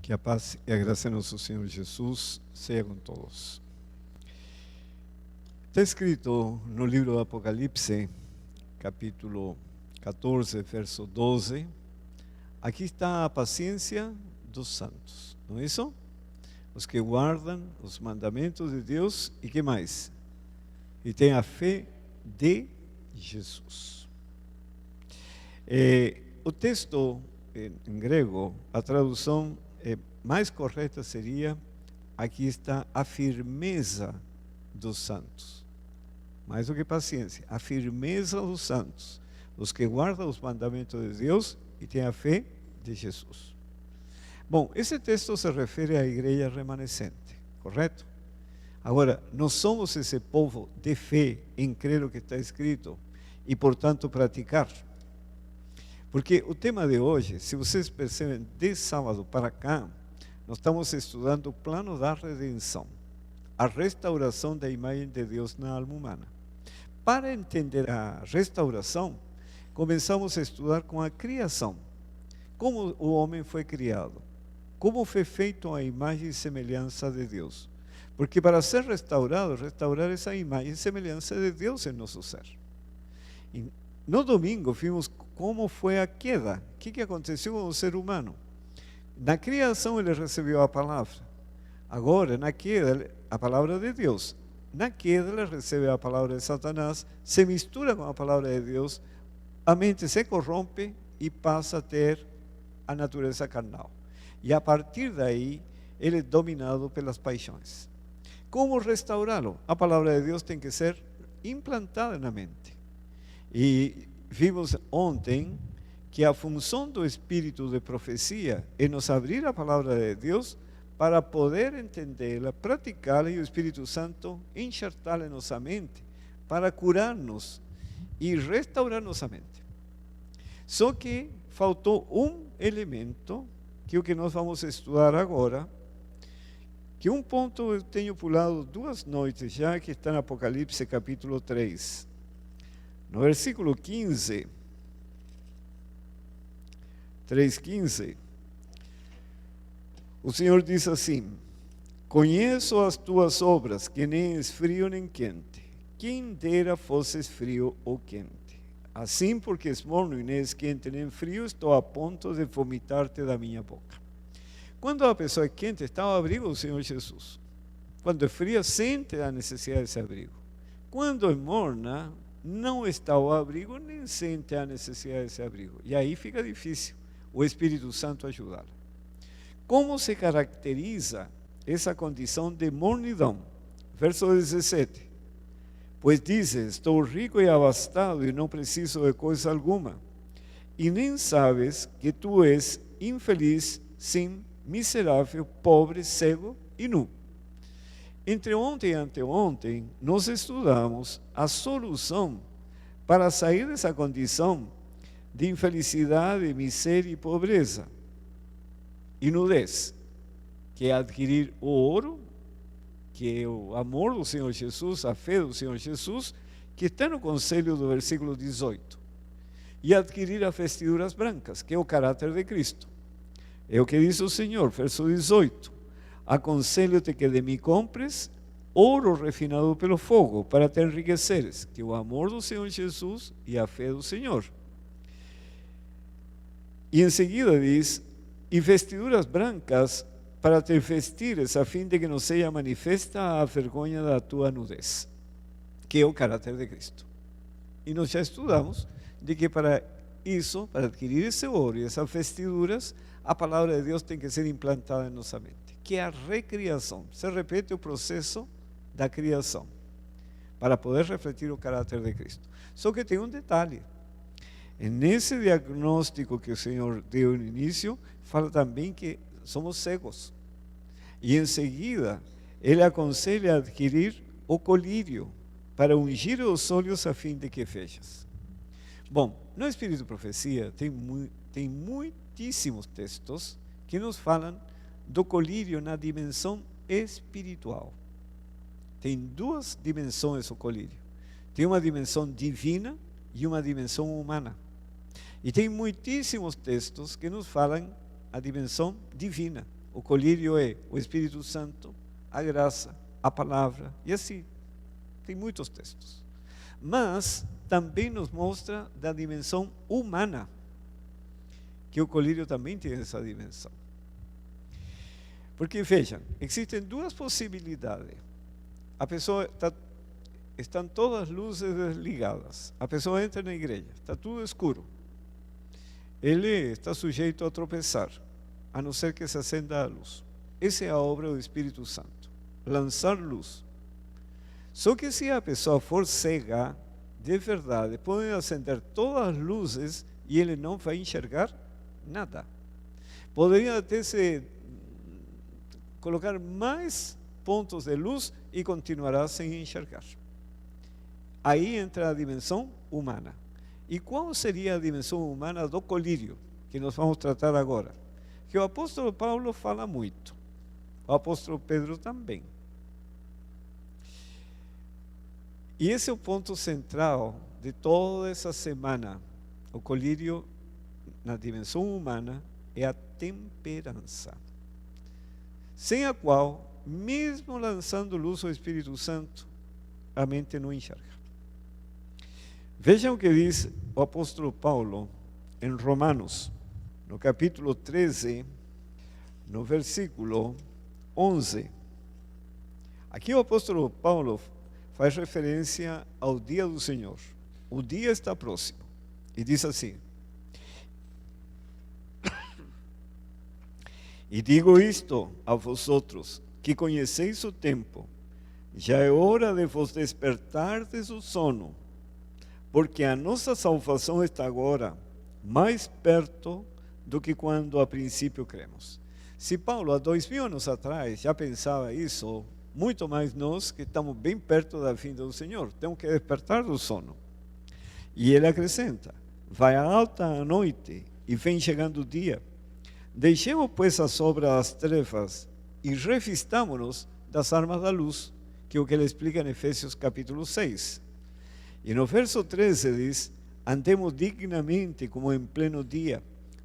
Que a paz e a graça de nosso Senhor Jesus seja com todos. Está escrito no livro do Apocalipse, capítulo 14, verso 12. Aqui está a paciência dos santos, não é isso? Os que guardam os mandamentos de Deus e que mais? E têm a fé de Jesus. O texto em grego, a tradução mais correta seria: aqui está a firmeza dos santos. Mais do que paciência, a firmeza dos santos, os que guardam os mandamentos de Deus e têm a fé de Jesus. Bom, esse texto se refere à igreja remanescente, correto? Agora, nós somos esse povo de fé em crer o que está escrito e, portanto, praticar. Porque o tema de hoje, se vocês percebem, de sábado para cá, nós estamos estudando o plano da redenção, a restauração da imagem de Deus na alma humana. Para entender a restauração, começamos a estudar com a criação. Como o homem foi criado, como foi feito a imagem e semelhança de Deus. Porque para ser restaurado, restaurar essa imagem e semelhança de Deus em nosso ser. E no domingo vimos como foi a queda, o que aconteceu com o ser humano. Na criação ele recebeu a palavra, agora na queda a palavra de Deus. Na queda ele recebe a palavra de Satanás, se mistura com a palavra de Deus, a mente se corrompe e passa a ter a natureza carnal. E a partir daí ele é dominado pelas paixões. Como restaurá-lo? A palavra de Deus tem que ser implantada na mente. E vimos ontem que a função do espírito de profecia é nos abrir a palavra de Deus para poder entendê-la, praticá-la e o Espírito Santo enxertá-la em nossa mente para curar-nos e restaurar nossa mente. Só que faltou um elemento, que é o que nós vamos estudar agora, que um ponto eu tenho pulado 2 noites já, que está no Apocalipse capítulo 3. No versículo 15, 3:15, o Senhor diz assim: conheço as tuas obras, que nem és frio nem quente. Quem dera fosses frio ou quente. Assim, porque és morno e nem és quente nem frio, estou a ponto de vomitar-te da minha boca. Quando a pessoa é quente, está ao abrigo do Senhor Jesus. Quando é fria, sente a necessidade desse abrigo. Quando é morna, não está ao abrigo, nem sente a necessidade desse abrigo. E aí fica difícil o Espírito Santo ajudá-la. Como se caracteriza essa condição de mornidão? Verso 17. Pois dizes, estou rico e abastado e não preciso de coisa alguma. E nem sabes que tu és infeliz, sim, miserável, pobre, cego e nu. Entre ontem e anteontem, nós estudamos a solução para sair dessa condição de infelicidade, miséria e pobreza. E nudez, que é adquirir o ouro, que é o amor do Senhor Jesus, a fé do Senhor Jesus, que está no conselho do versículo 18. E adquirir as vestiduras brancas, que é o caráter de Cristo. É o que diz o Senhor, verso 18. Aconselho-te que de mim compres ouro refinado pelo fogo, para te enriqueceres, que é o amor do Senhor Jesus e a fé do Senhor. E em seguida diz, e vestiduras brancas para te vestires, a fim de que não seja manifesta a vergonha da tua nudez, que é o caráter de Cristo. E nós já estudamos de que para isso, para adquirir esse ouro e essas vestiduras, a palavra de Deus tem que ser implantada em nossa mente, que é a recriação. Se repete o processo da criação, para poder refletir o caráter de Cristo. Só que tem um detalhe. Nesse diagnóstico que o Senhor deu no início, fala também que somos cegos. E em seguida, ele aconselha a adquirir o colírio, para ungir os olhos a fim de que vejas. Bom, no Espírito de Profecia tem muitíssimos textos que nos falam do colírio na dimensão espiritual. Tem 2 dimensões o colírio. Tem uma dimensão divina e uma dimensão humana. E tem muitíssimos textos que nos falam a dimensão divina, o colírio é o Espírito Santo, a graça, a palavra, e assim. Tem muitos textos. Mas também nos mostra da dimensão humana, que o colírio também tem essa dimensão. Porque vejam, existem duas possibilidades. A pessoa estão todas as luzes desligadas. A pessoa entra na igreja, está tudo escuro. Ele está sujeito a tropeçar, a não ser que se acenda a luz. Essa é a obra do Espírito Santo, lançar luz. Só que se a pessoa for cega, de verdade, pode acender todas as luzes e ele não vai enxergar nada. Poderia até se colocar mais pontos de luz e continuará sem enxergar. Aí entra a dimensão humana. E qual seria a dimensão humana do colírio, que nós vamos tratar agora? Que o apóstolo Paulo fala muito, o apóstolo Pedro também. E esse é o ponto central de toda essa semana. O colírio, na dimensão humana, é a temperança, sem a qual, mesmo lançando luz ao Espírito Santo, a mente não enxerga. Vejam o que diz o apóstolo Paulo em Romanos, no capítulo 13, no versículo 11. Aqui o apóstolo Paulo faz referência ao dia do Senhor. O dia está próximo. E diz assim: e digo isto a vosotros, que conheceis o tempo, já é hora de vos despertardes do sono, porque a nossa salvação está agora mais perto do que quando a princípio cremos. Se Paulo, há 2000 anos atrás, já pensava isso, muito mais nós que estamos bem perto da vinda do Senhor, temos que despertar do sono. E ele acrescenta: vai alta a noite e vem chegando o dia. Deixemos, pois, a sobra das trevas e revistamo-nos das armas da luz, que é o que ele explica em Efésios capítulo 6. E no verso 13 diz: andemos dignamente como em pleno dia,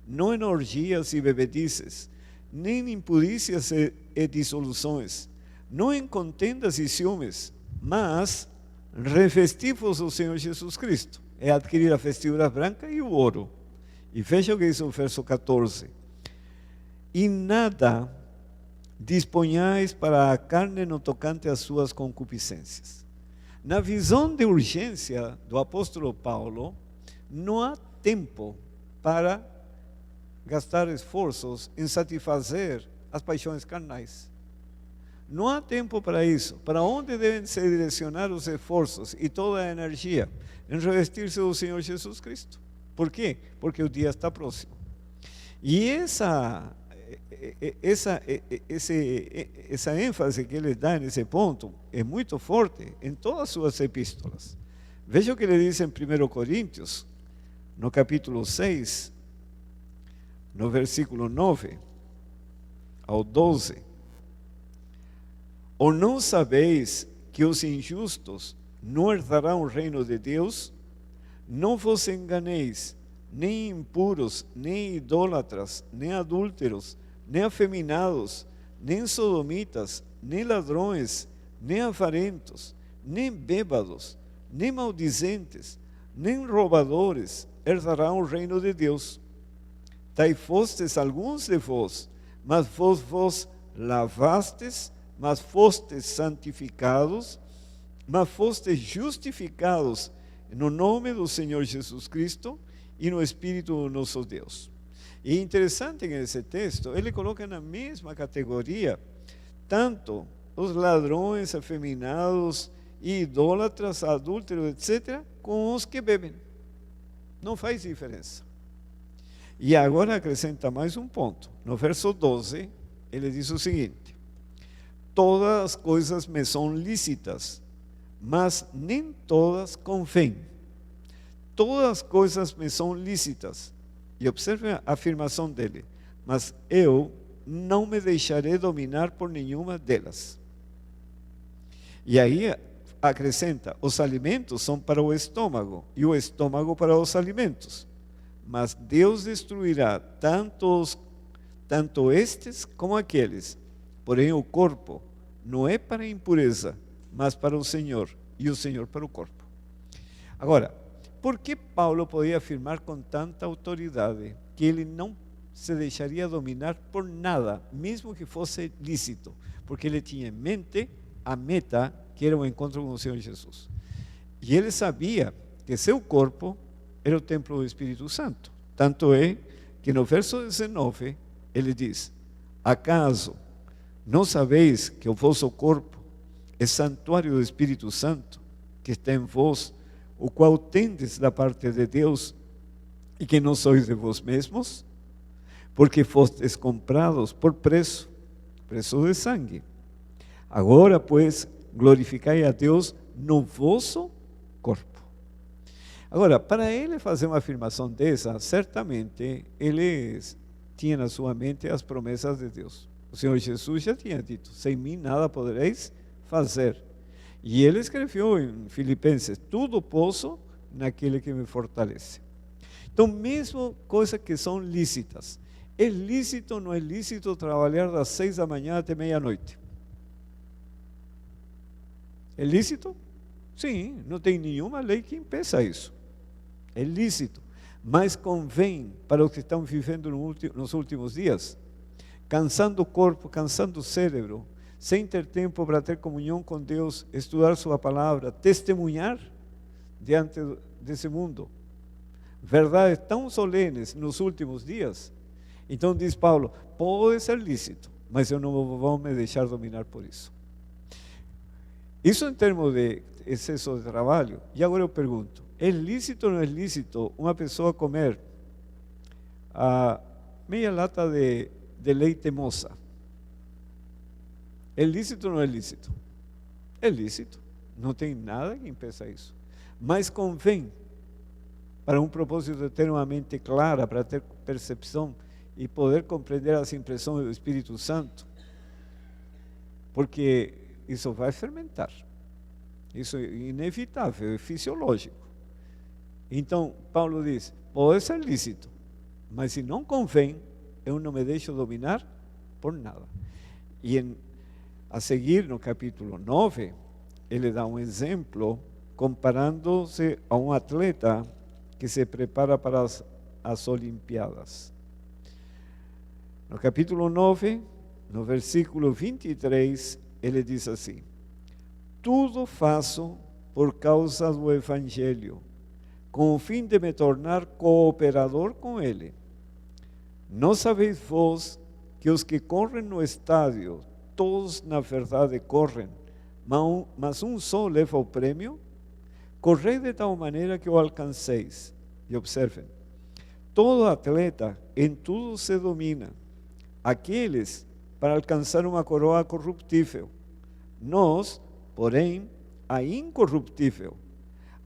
não em orgias e bebedices, nem em impurícias e dissoluções, não em contendas e ciúmes, mas revesti-vos do Senhor Jesus Cristo. É adquirir a vestidura branca e o ouro. E veja o que diz o verso 14: e nada disponhais para a carne no tocante às suas concupiscências. Na visão de urgência do apóstolo Paulo, não há tempo para gastar esforços em satisfazer as paixões carnais. Não há tempo para isso. Para onde devem se direcionar os esforços e toda a energia? Em revestir-se do Senhor Jesus Cristo. Por quê? Porque o dia está próximo. E essa ênfase que ele dá nesse ponto é muito forte em todas as suas epístolas. Veja o que ele diz em 1 Coríntios, no capítulo 6, no versículo 9 ao 12. Ou não sabeis que os injustos não herdarão o reino de Deus? Não vos enganeis, nem impuros, nem idólatras, nem adúlteros, nem afeminados, nem sodomitas, nem ladrões, nem avarentos, nem bêbados, nem maldizentes, nem roubadores herdarão o reino de Deus. Tai fostes alguns de vós, mas vos lavastes, mas fostes santificados, mas fostes justificados no nome do Senhor Jesus Cristo e no Espírito do nosso Deus. E interessante nesse texto, ele coloca na mesma categoria tanto os ladrões, afeminados, idólatras, adúlteros, etc., com os que bebem. Não faz diferença. E agora acrescenta mais um ponto. No verso 12, ele diz o seguinte: todas as coisas me são lícitas, mas nem todas convêm. Todas as coisas me são lícitas. E observe a afirmação dele: mas eu não me deixarei dominar por nenhuma delas. E aí acrescenta: os alimentos são para o estômago, e o estômago para os alimentos. Mas Deus destruirá tanto tanto estes como aqueles. Porém, o corpo não é para a impureza, mas para o Senhor, e o Senhor para o corpo. Agora, por que Paulo podia afirmar com tanta autoridade que ele não se deixaria dominar por nada, mesmo que fosse lícito? Porque ele tinha em mente a meta, que era o encontro com o Senhor Jesus. E ele sabia que seu corpo era o templo do Espírito Santo. Tanto é que no verso 19 ele diz: acaso não sabeis que o vosso corpo é santuário do Espírito Santo, que está em vós, o qual tendes da parte de Deus, e que não sois de vós mesmos? Porque fostes comprados por preço de sangue. Agora, pois, glorificai a Deus no vosso corpo. Agora, para ele fazer uma afirmação dessa, certamente ele tinha na sua mente as promessas de Deus. O Senhor Jesus já tinha dito: sem mim nada podereis fazer. E ele escreveu em Filipenses: tudo posso naquele que me fortalece. Então, mesmo coisas que são lícitas, é lícito ou não é lícito trabalhar das 6 da manhã até meia-noite? É lícito? Sim, não tem nenhuma lei que impeça isso. É lícito, mas convém para os que estão vivendo nos últimos dias, cansando o corpo, cansando o cérebro, sem ter tempo para ter comunhão com Deus, estudar sua palavra, testemunhar diante desse mundo verdades tão solenes nos últimos dias. Então diz Paulo: pode ser lícito, mas eu não vou me deixar dominar por isso. Isso em termos de excesso de trabalho. E agora eu pergunto: é lícito ou não é lícito uma pessoa comer a meia lata de leite moça? É lícito ou não é lícito? É lícito, não tem nada que impeça isso. Mas convém, para um propósito de ter uma mente clara, para ter percepção e poder compreender as impressões do Espírito Santo, porque isso vai fermentar. Isso é inevitável, é fisiológico. Então, Paulo diz: pode ser lícito, mas se não convém, eu não me deixo dominar por nada. E a seguir, no capítulo 9, ele dá um exemplo comparando-se a um atleta que se prepara para as Olimpíadas. No capítulo 9, no versículo 23, ele diz assim: tudo faço por causa do Evangelho, com o fim de me tornar cooperador com ele. Não sabeis vós que os que correm no estádio, todos na verdade correm, mas um só leva o prêmio? Correi de tal maneira que o alcanceis. E observem: todo atleta em tudo se domina, aqueles para alcançar uma coroa corruptível, nós, porém, a incorruptível.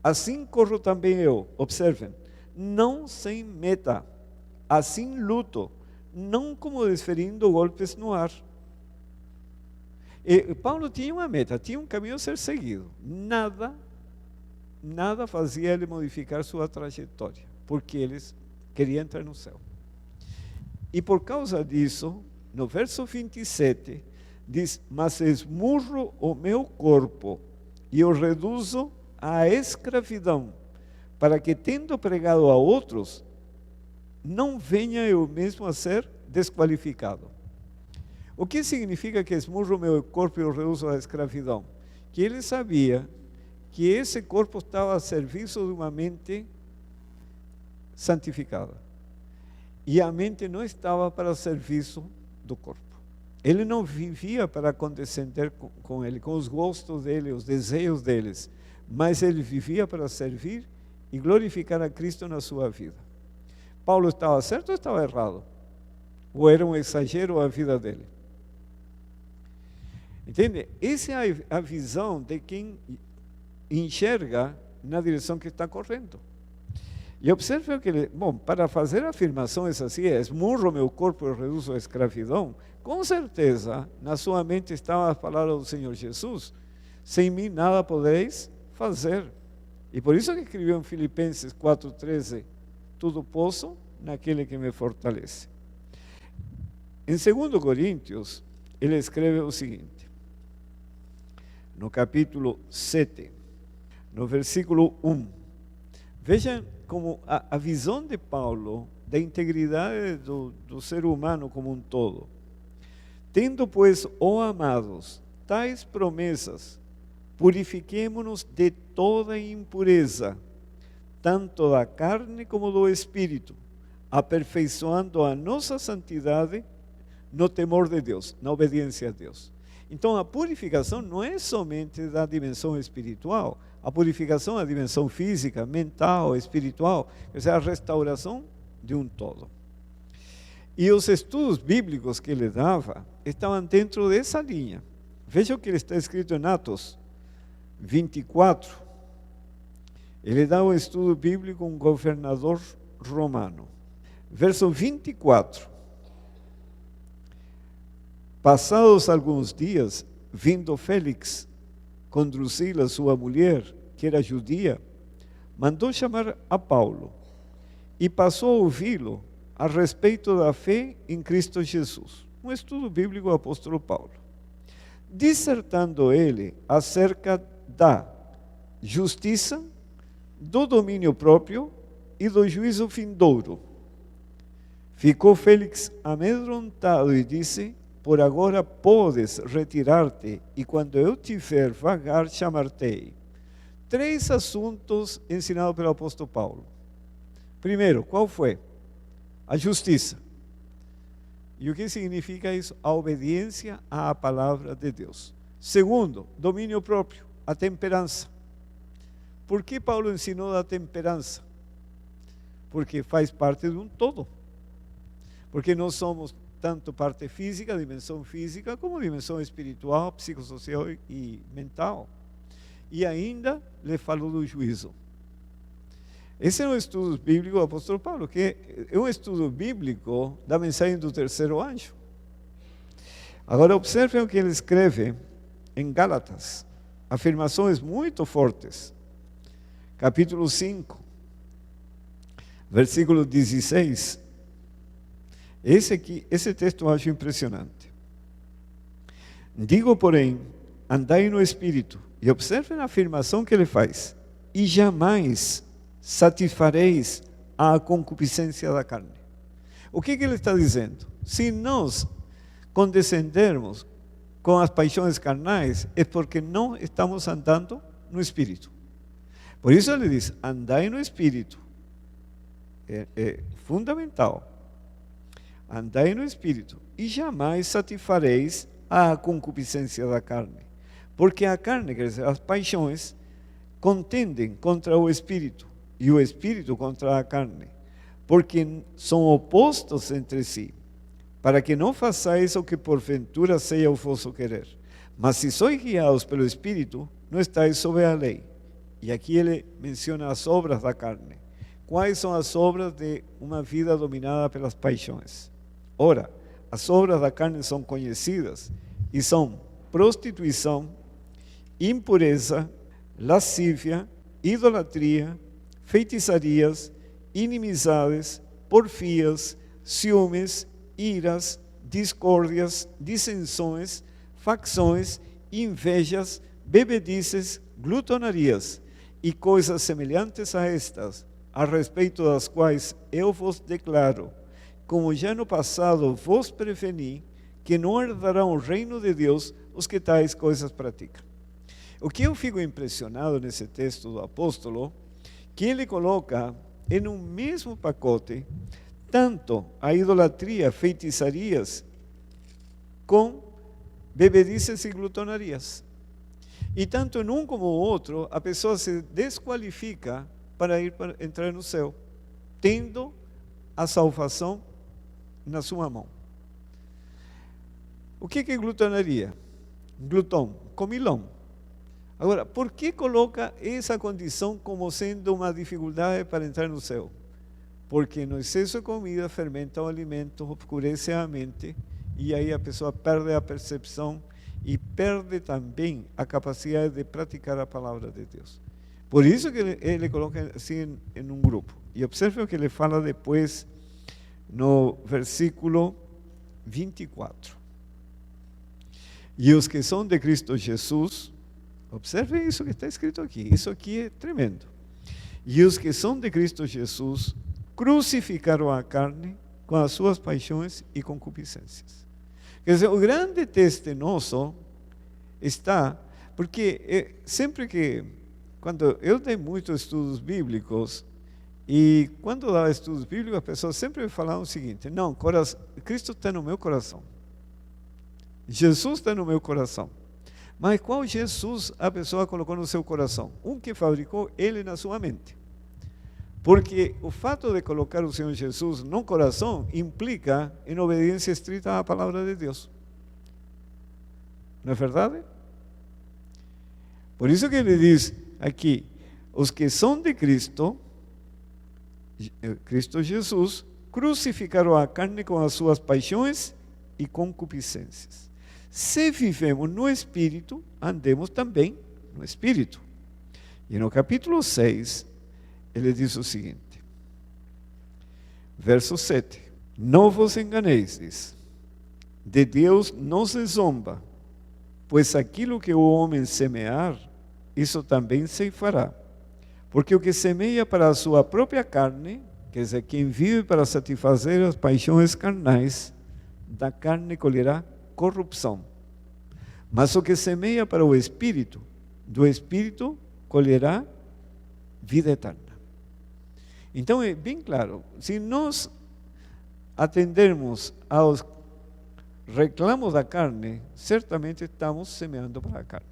Assim corro também eu, observem, não sem meta, assim luto, não como desferindo golpes no ar. E Paulo tinha uma meta, tinha um caminho a ser seguido. Nada fazia ele modificar sua trajetória, porque eles queriam entrar no céu. E por causa disso, no verso 27, diz: mas esmurro o meu corpo e o reduzo à escravidão, para que, tendo pregado a outros, não venha eu mesmo a ser desqualificado. O que significa que esmurro o meu corpo e o reduzo à escravidão? Que ele sabia que esse corpo estava a serviço de uma mente santificada. E a mente não estava para serviço do corpo. Ele não vivia para condescender com ele, com os gostos dele, os desejos deles, mas ele vivia para servir e glorificar a Cristo na sua vida. Paulo estava certo ou estava errado? Ou era um exagero a vida dele? Entende? Essa é a visão de quem enxerga na direção que está correndo. E observe que ele, para fazer afirmações assim, esmurro meu corpo e reduzo a escravidão, com certeza na sua mente estava a palavra do Senhor Jesus: sem mim nada podereis fazer. E por isso que escreveu em Filipenses 4,13: tudo posso naquele que me fortalece. Em 2 Coríntios, ele escreve o seguinte, no capítulo 7, no versículo 1. Vejam como a visão de Paulo da integridade do ser humano como um todo. Tendo, pois, ó amados, tais promessas, purifiquemo-nos de toda impureza, tanto da carne como do espírito, aperfeiçoando a nossa santidade no temor de Deus, na obediência a Deus. Então, a purificação não é somente da dimensão espiritual, a purificação é a dimensão física, mental, espiritual, quer dizer, a restauração de um todo. E os estudos bíblicos que ele dava estavam dentro dessa linha. Veja o que está escrito em Atos 24. Ele dá um estudo bíblico a um governador romano. Verso 24. Passados alguns dias, vindo Félix com Drusila, sua mulher, que era judia, mandou chamar a Paulo e passou a ouvi-lo a respeito da fé em Cristo Jesus. Um estudo bíblico do apóstolo Paulo. Dissertando ele acerca da justiça, do domínio próprio e do juízo vindouro. Ficou Félix amedrontado e disse: por agora podes retirar-te, e quando eu te ver vagar, chamar-te-ei. 3 assuntos ensinados pelo apóstolo Paulo. Primeiro, qual foi? A justiça. E o que significa isso? A obediência à palavra de Deus. Segundo, domínio próprio, a temperança. Por que Paulo ensinou a temperança? Porque faz parte de um todo. Porque nós somos tanto parte física, dimensão física, como dimensão espiritual, psicossocial e mental. E ainda lhe falou do juízo. Esse é um estudo bíblico do apóstolo Paulo, que é um estudo bíblico da mensagem do terceiro anjo. Agora observem o que ele escreve em Gálatas, afirmações muito fortes. Capítulo 5, versículo 16. Esse texto eu acho impressionante. Digo, porém, andai no Espírito, e observem a afirmação que ele faz, e jamais satisfareis a concupiscência da carne. O que ele está dizendo? Se nós condescendermos com as paixões carnais, é porque não estamos andando no Espírito. Por isso ele diz, andai no Espírito. É fundamental. Andai no Espírito, e jamais satisfareis a concupiscência da carne. Porque a carne, quer dizer, as paixões, contendem contra o Espírito, e o Espírito contra a carne, porque são opostos entre si, para que não façais o que porventura seja o vosso querer. Mas se sois guiados pelo Espírito, não estáis sob a lei. E aqui ele menciona as obras da carne. Quais são as obras de uma vida dominada pelas paixões? Ora, as obras da carne são conhecidas e são prostituição, impureza, lascívia, idolatria, feitiçarias, inimizades, porfias, ciúmes, iras, discórdias, dissensões, facções, invejas, bebedices, glutonarias e coisas semelhantes a estas, a respeito das quais eu vos declaro, como já no passado vos preveni, que não herdarão o reino de Deus os que tais coisas praticam. O que eu fico impressionado nesse texto do apóstolo, que ele coloca em um mesmo pacote tanto a idolatria, feitiçarias, com bebedices e glutonarias. E tanto em um como no outro, a pessoa se desqualifica para entrar no céu, tendo a salvação na sua mão. O que é glutonaria? Glutão, comilão. Agora, por que coloca essa condição como sendo uma dificuldade para entrar no céu? Porque no excesso de comida fermenta o alimento, obscurece a mente, e aí a pessoa perde a percepção e perde também a capacidade de praticar a palavra de Deus. Por isso que ele coloca assim em um grupo. E observe o que ele fala depois no versículo 24. E os que são de Cristo Jesus, observem isso que está escrito aqui, isso aqui é tremendo. E os que são de Cristo Jesus crucificaram a carne com as suas paixões e concupiscências. Quer dizer, o grande teste nosso está, porque sempre que, quando eu dei muitos estudos bíblicos, e quando eu dava estudos bíblicos, as pessoas sempre me falavam o seguinte: não, Cristo está no meu coração, Jesus está no meu coração. Mas qual Jesus a pessoa colocou no seu coração? Um que fabricou ele na sua mente. Porque o fato de colocar o Senhor Jesus no coração implica em obediência estrita à palavra de Deus. Não é verdade? Por isso que ele diz aqui: os que são de Cristo, Cristo Jesus, crucificaram a carne com as suas paixões e concupiscências. Se vivemos no Espírito, andemos também no Espírito. E no capítulo 6, ele diz o seguinte, verso 7. Não vos enganeis, diz, de Deus não se zomba, pois aquilo que o homem semear, isso também se fará. Porque o que semeia para a sua própria carne, quer dizer, quem vive para satisfazer as paixões carnais, da carne colherá corrupção. Mas o que semeia para o Espírito, do Espírito colherá vida eterna. Então é bem claro, se nós atendermos aos reclamos da carne, certamente estamos semeando para a carne.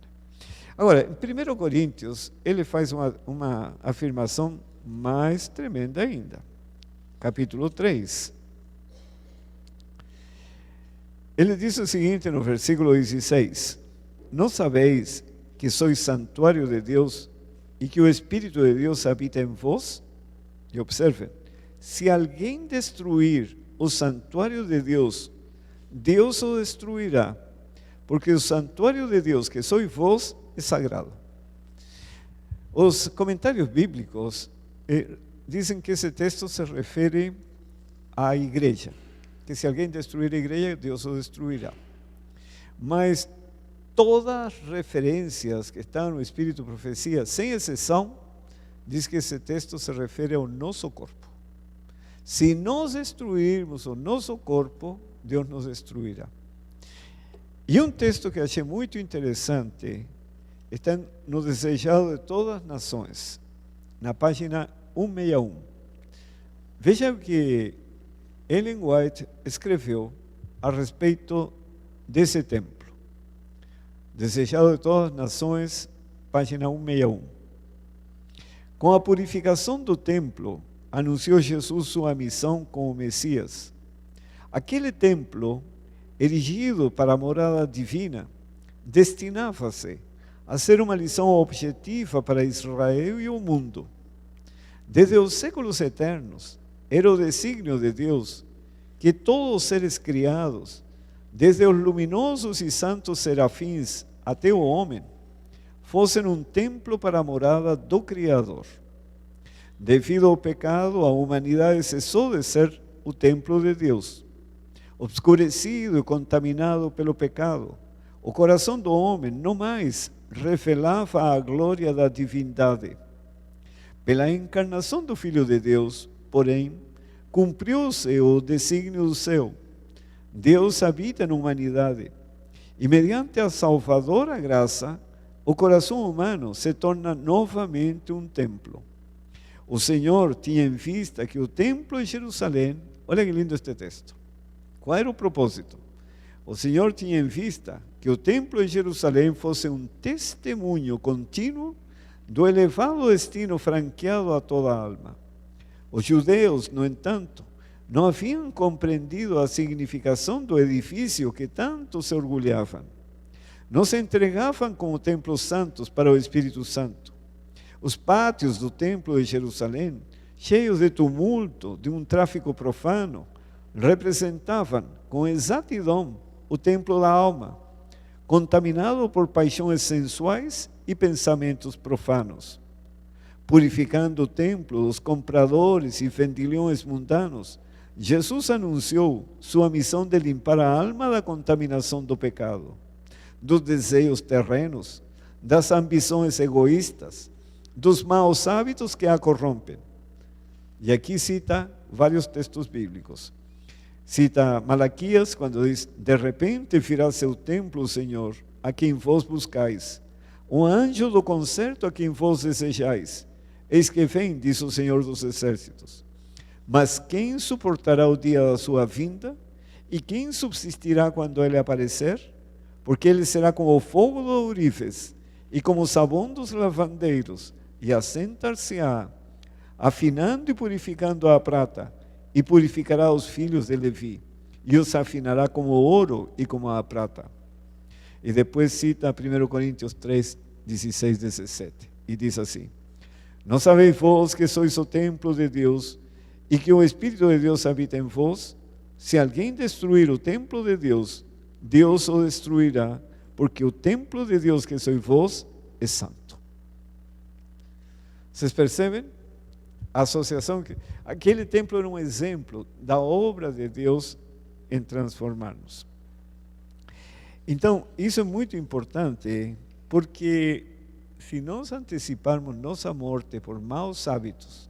Agora, em 1 Coríntios, ele faz uma afirmação mais tremenda ainda. Capítulo 3. Ele diz o seguinte no versículo 16: não sabeis que sois santuário de Deus e que o Espírito de Deus habita em vós? E observem, se alguém destruir o santuário de Deus, Deus o destruirá, porque o santuário de Deus, que sois vós, é sagrado. Os comentários bíblicos dizem que esse texto se refere à igreja, que se alguém destruir a igreja, Deus o destruirá. Mas todas as referências que estão no Espírito Profecia, sem exceção, diz que esse texto se refere ao nosso corpo. Se nós destruirmos o nosso corpo, Deus nos destruirá. E um texto que achei muito interessante está no Desejado de Todas as Nações, na página 161. Veja o que Ellen White escreveu a respeito desse templo. Desejado de Todas as Nações, página 161. Com a purificação do templo, anunciou Jesus sua missão como Messias. Aquele templo, erigido para a morada divina, destinava-se a ser uma lição objetiva para Israel e o mundo. Desde os séculos eternos, era o desígnio de Deus que todos os seres criados, desde os luminosos e santos serafins até o homem, fossem um templo para a morada do Criador. Devido ao pecado, a humanidade cessou de ser o templo de Deus. Obscurecido e contaminado pelo pecado, o coração do homem não mais revelava a glória da divindade. Pela encarnação do Filho de Deus, porém, cumpriu-se o desígnio do céu. Deus habita na humanidade e, mediante a salvadora graça, o coração humano se torna novamente um templo. O Senhor tinha em vista que o templo em Jerusalém, olha que lindo este texto. Qual era o propósito? O Senhor tinha em vista que o templo em Jerusalém fosse um testemunho contínuo do elevado destino franqueado a toda alma. Os judeus, no entanto, não haviam compreendido a significação do edifício que tanto se orgulhavam. Não se entregavam como templos santos para o Espírito Santo. Os pátios do templo de Jerusalém, cheios de tumulto, de um tráfico profano, representavam com exatidão o templo da alma, contaminado por paixões sensuais e pensamentos profanos. Purificando o templo dos compradores e vendilhões mundanos, Jesus anunciou sua missão de limpar a alma da contaminação do pecado, dos desejos terrenos, das ambições egoístas, dos maus hábitos que a corrompem. E aqui cita vários textos bíblicos. Cita Malaquias, quando diz: de repente virá seu templo, Senhor, a quem vós buscais, um anjo do concerto a quem vós desejais. Eis que vem, diz o Senhor dos Exércitos. Mas quem suportará o dia da sua vinda? E quem subsistirá quando ele aparecer? Porque ele será como o fogo do ourives, e como o sabão dos lavandeiros, e assentar-se-á, afinando e purificando a prata, e purificará os filhos de Levi, e os afinará como o ouro e como a prata. E depois cita 1 Coríntios 3, 16, 17, e diz assim: não sabeis vós que sois o templo de Deus, e que o Espírito de Deus habita em vós? Se alguém destruir o templo de Deus, Deus o destruirá, porque o templo de Deus que sois vós é santo. Vocês percebem? A associação que aquele templo era um exemplo da obra de Deus em transformar-nos. Então, isso é muito importante, porque se nós anteciparmos nossa morte por maus hábitos,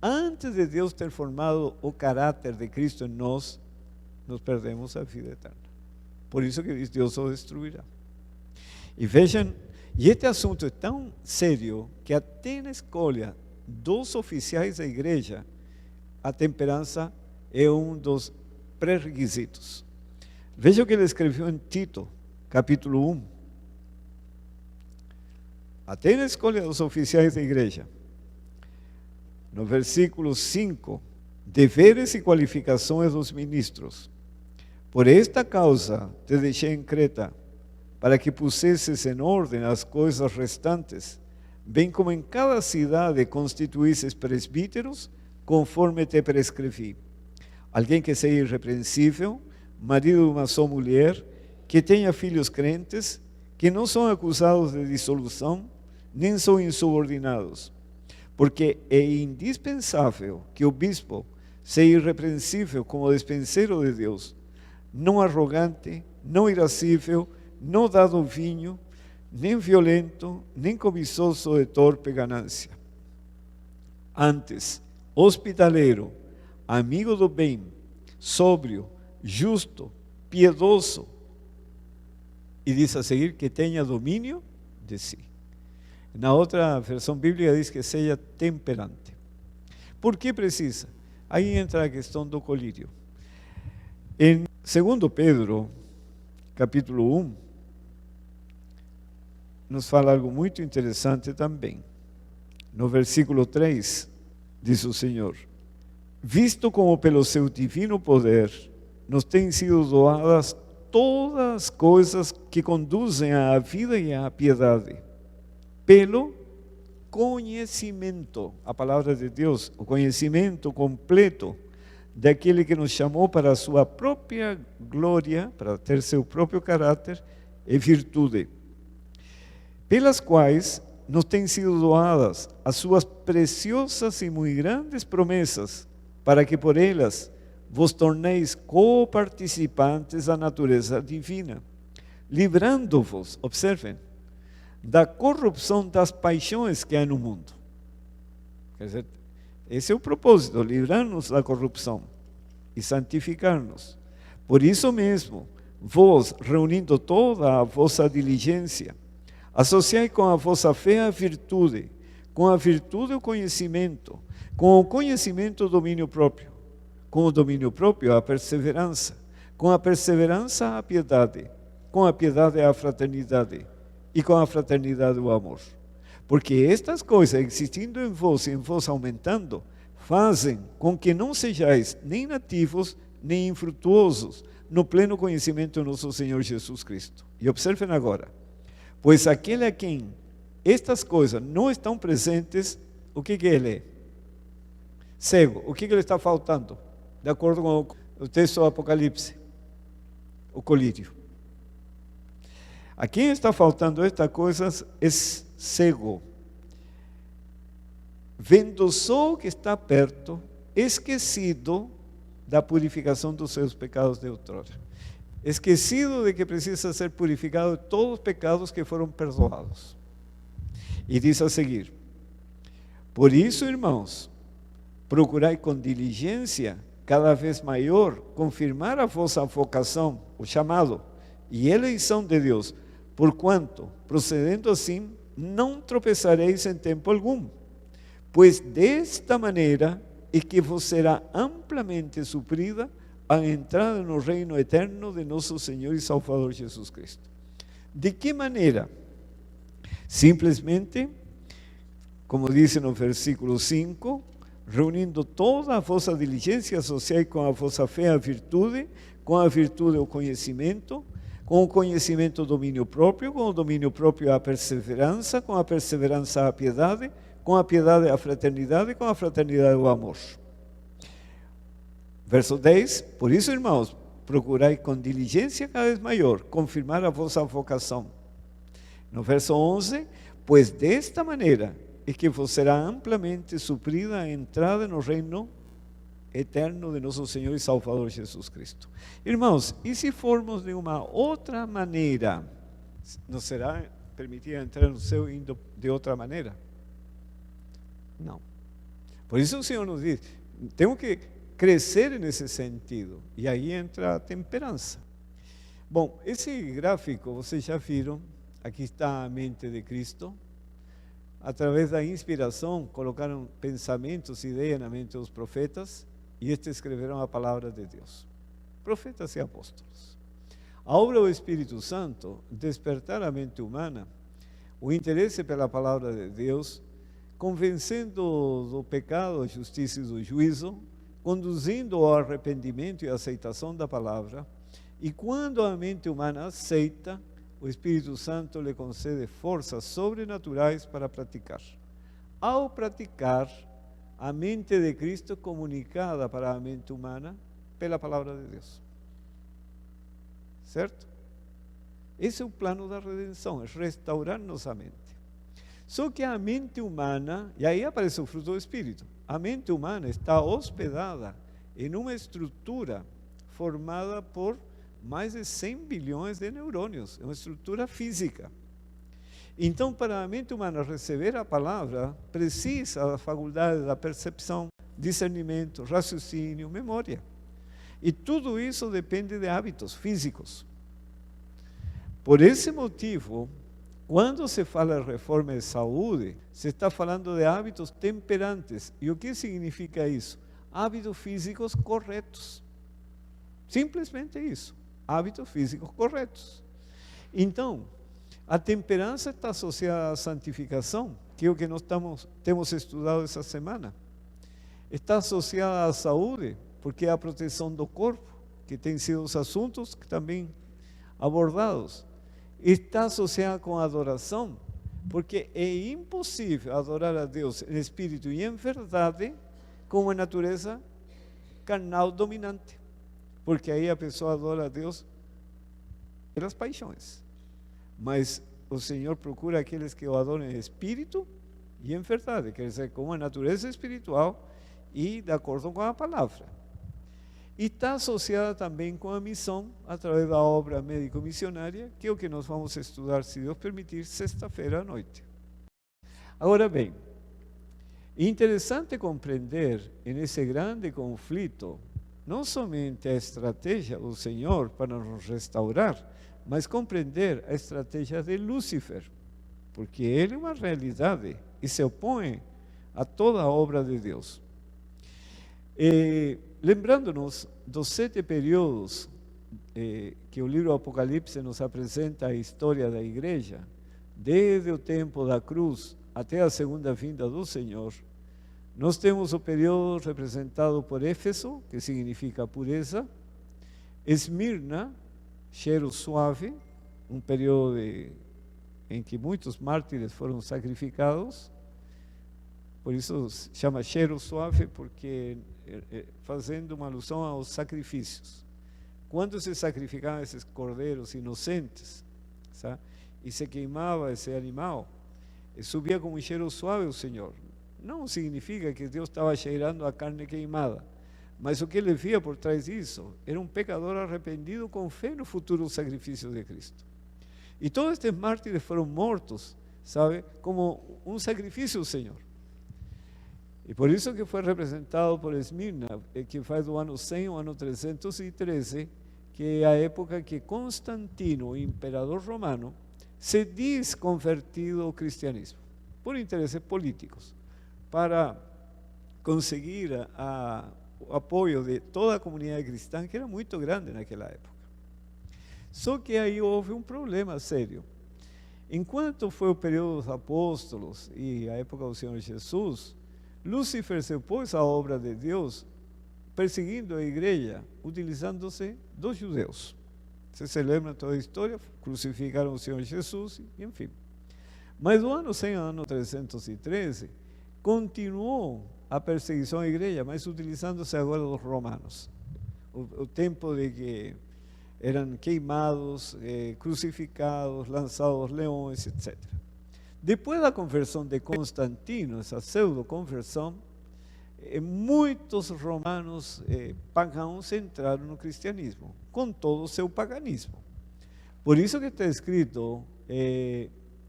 antes de Deus ter formado o caráter de Cristo em nós, nos perdemos a vida eterna. Por isso que diz: Deus o destruirá. E vejam, e este assunto é tão sério que até na escolha dos oficiais da igreja, a temperança é um dos pré-requisitos. Veja o que ele escreveu em Tito, capítulo 1. Até na escolha dos oficiais da igreja, no versículo 5, deveres e qualificações dos ministros. Por esta causa te deixei em Creta, para que pusesses em ordem as coisas restantes, bem como em cada cidade constituísses presbíteros, conforme te prescrevi. Alguém que seja irrepreensível, marido de uma só mulher, que tenha filhos crentes, que não são acusados de dissolução, nem são insubordinados. Porque é indispensável que o bispo seja irrepreensível como despenseiro de Deus, não arrogante, não irascível, não dado ao vinho, nem violento, nem cobiçoso de torpe ganância. Antes, hospitaleiro, amigo do bem, sóbrio, justo, piedoso. E diz a seguir que tenha domínio de si. Na outra versão bíblica diz que seja temperante. Por que precisa? Aí entra a questão do colírio. Em 2 Pedro, capítulo 1, nos fala algo muito interessante também. No versículo 3, diz o Senhor: visto como pelo seu divino poder nos têm sido doadas todas as coisas que conduzem à vida e à piedade, pelo conhecimento, a palavra de Deus, o conhecimento completo daquele que nos chamou para a sua própria glória, para ter seu próprio caráter e virtude, pelas quais nos têm sido doadas as suas preciosas e muito grandes promessas, para que por elas vos torneis coparticipantes da natureza divina, livrando-vos, observem, da corrupção das paixões que há no mundo. Quer dizer, esse é o propósito, livrar-nos da corrupção e santificar-nos. Por isso mesmo, vós, reunindo toda a vossa diligência, associai com a vossa fé a virtude, com a virtude o conhecimento, com o conhecimento o domínio próprio, com o domínio próprio a perseverança, com a perseverança a piedade, com a piedade a fraternidade e com a fraternidade o amor. Porque estas coisas, existindo em vós e em vós aumentando, fazem com que não sejais nem nativos, nem infrutuosos, no pleno conhecimento do nosso Senhor Jesus Cristo. E observem agora, pois aquele a quem estas coisas não estão presentes, o que ele é? Cego. O que ele está faltando? De acordo com o texto do Apocalipse, o colírio. A quem está faltando estas coisas é cego, vendo só o que está perto, esquecido da purificação dos seus pecados de outrora. Esquecido de que precisa ser purificado de todos os pecados que foram perdoados. E diz a seguir: por isso, irmãos, procurai com diligência, cada vez maior, confirmar a vossa vocação, o chamado e eleição de Deus, porquanto, procedendo assim, não tropeçareis em tempo algum, pois desta maneira é que vos será amplamente suprida a entrada no reino eterno de nosso Senhor e Salvador Jesus Cristo. ¿De que maneira? Simplesmente, como diz no versículo 5, reunindo toda a vossa diligência, associai com a vossa fé a virtude o conhecimento, com o conhecimento o domínio próprio, com o domínio próprio a perseverança, com a perseverança a piedade, com a piedade a fraternidade, com a fraternidade o amor. Verso 10, por isso, irmãos, procurai com diligência cada vez maior confirmar a vossa vocação. No verso 11, pois desta maneira é que vos será amplamente suprida a entrada no reino eterno de nosso Senhor e Salvador Jesus Cristo. Irmãos, e se formos de uma outra maneira, nos será permitido entrar no céu indo de outra maneira? Não. Por isso o Senhor nos diz, temos que crescer nesse sentido, e aí entra a temperança. Bom, esse gráfico, vocês já viram, aqui está a mente de Cristo. Através da inspiração, colocaram pensamentos, ideias na mente dos profetas, e estes escreveram a palavra de Deus. Profetas e apóstolos. A obra do Espírito Santo, despertar a mente humana, o interesse pela palavra de Deus, convencendo do pecado, da justiça e do juízo, conduzindo ao arrependimento e aceitação da palavra, e quando a mente humana aceita, o Espírito Santo lhe concede forças sobrenaturais para praticar. Ao praticar, a mente de Cristo é comunicada para a mente humana pela palavra de Deus. Certo? Esse é o plano da redenção, é restaurar nossa mente. Só que a mente humana, e aí aparece o fruto do Espírito, a mente humana está hospedada em uma estrutura formada por mais de 100 bilhões de neurônios, é uma estrutura física. Então, para a mente humana receber a palavra, precisa da faculdade da percepção, discernimento, raciocínio, memória. E tudo isso depende de hábitos físicos. Por esse motivo, quando se fala de reforma de saúde, se está falando de hábitos temperantes. E o que significa isso? Hábitos físicos corretos. Simplesmente isso. Hábitos físicos corretos. Então, a temperança está associada à santificação, que é o que nós temos estudado essa semana. Está associada à saúde, porque é a proteção do corpo, que tem sido os assuntos que também abordados. Está associada com a adoração, porque é impossível adorar a Deus em espírito e em verdade com uma natureza carnal dominante. Porque aí a pessoa adora a Deus pelas paixões. Mas o Senhor procura aqueles que o adoram em espírito e em verdade, quer dizer, com uma natureza espiritual e de acordo com a palavra. E está associada também com a missão, através da obra médico-missionária, que é o que nós vamos estudar, se Deus permitir, sexta-feira à noite. Agora bem, é interessante compreender nesse grande conflito, não somente a estratégia do Senhor para nos restaurar, mas compreender a estratégia de Lúcifer, porque ele é uma realidade e se opõe a toda a obra de Deus. Lembrando-nos dos 7 períodos que o livro Apocalipse nos apresenta a história da igreja, desde o tempo da cruz até a segunda vinda do Senhor, nós temos o período representado por Éfeso, que significa pureza, Esmirna, cheiro suave, um período em que muitos mártires foram sacrificados, por isso se chama cheiro suave, porque fazendo uma alusão aos sacrifícios. Quando se sacrificavam esses cordeiros inocentes, sabe? E se queimava esse animal, subia como um cheiro suave ao Senhor. Não significa que Deus estava cheirando a carne queimada, Mas o que ele via por trás disso era um pecador arrependido com fé no futuro sacrifício de Cristo. E todos estes mártires foram mortos, sabe, como um sacrifício ao Senhor. E por isso que foi representado por Esmirna, que faz do ano 100 ao ano 313, que é a época que Constantino, o imperador romano, se diz convertido ao cristianismo, por interesses políticos, para conseguir o apoio de toda a comunidade cristã, que era muito grande naquela época. Só que aí houve um problema sério. Enquanto foi o período dos apóstolos e a época do Senhor Jesus, Lúcifer se opôs à obra de Deus, perseguindo a igreja, utilizando-se dos judeus. Você se lembra toda a história? Crucificaram o Senhor Jesus, enfim. Mas do ano 100 ao ano 313, continuou a perseguição à igreja, mas utilizando-se agora dos romanos. O tempo de que eram queimados, crucificados, lançados aos leões, etc. Depois da conversão de Constantino, essa pseudo-conversão, muitos romanos pagãos entraram no cristianismo, com todo o seu paganismo. Por isso que está escrito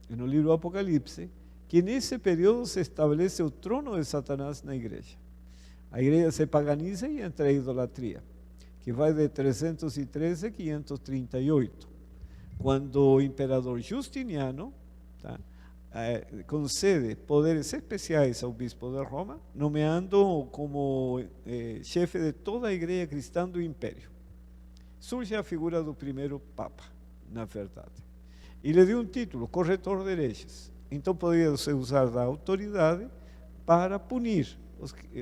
no livro do Apocalipse, que nesse período se estabelece o trono de Satanás na igreja. A igreja se paganiza e entra a idolatria, que vai de 313 a 538, quando o imperador Justiniano, tá, concede poderes especiais ao bispo de Roma, nomeando como chefe de toda a igreja cristã do império. Surge a figura do primeiro papa, na verdade. E lhe deu um título, corretor de hereges. Então podia se usar da autoridade para punir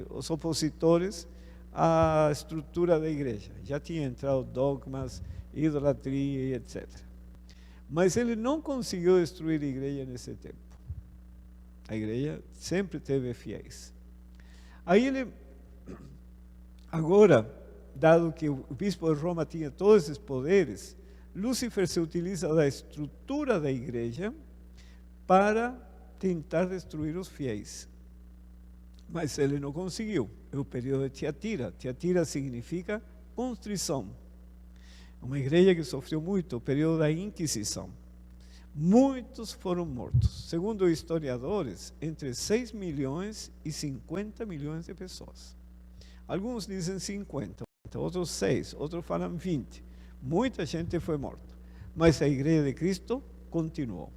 os opositores à estrutura da igreja. Já tinha entrado dogmas, idolatria e etc. Mas ele não conseguiu destruir a igreja nesse tempo. A igreja sempre teve fiéis. Aí ele, agora, dado que o bispo de Roma tinha todos esses poderes, Lúcifer se utiliza da estrutura da igreja para tentar destruir os fiéis. Mas ele não conseguiu. É o período de Tiatira. Tiatira significa constrição. Uma igreja que sofreu muito, o período da Inquisição. Muitos foram mortos. Segundo historiadores, entre 6 milhões e 50 milhões de pessoas. Alguns dizem 50, outros 6, outros falam 20. Muita gente foi morta. Mas a igreja de Cristo continuou.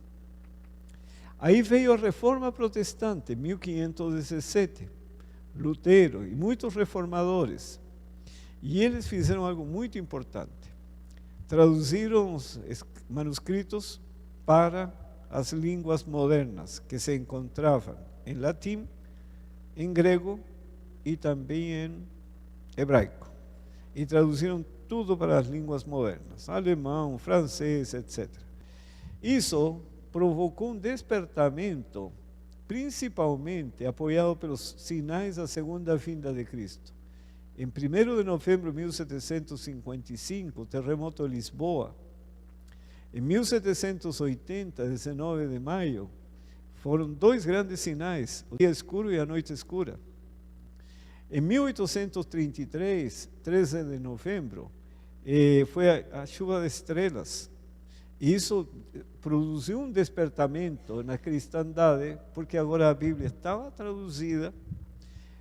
Aí veio a Reforma Protestante, 1517. Lutero e muitos reformadores. E eles fizeram algo muito importante. Traduziram os manuscritos para as línguas modernas, que se encontravam em latim, em grego e também em hebraico. E traduziram tudo para as línguas modernas, alemão, francês, etc. Isso provocou um despertamento, principalmente apoiado pelos sinais da segunda vinda de Cristo. Em 1º de novembro de 1755, o terremoto de Lisboa. Em 1780, 19 de maio, foram dois grandes sinais, o dia escuro e a noite escura. Em 1833, 13 de novembro, foi a chuva de estrelas. E isso produziu um despertamento na cristandade, porque agora a Bíblia estava traduzida.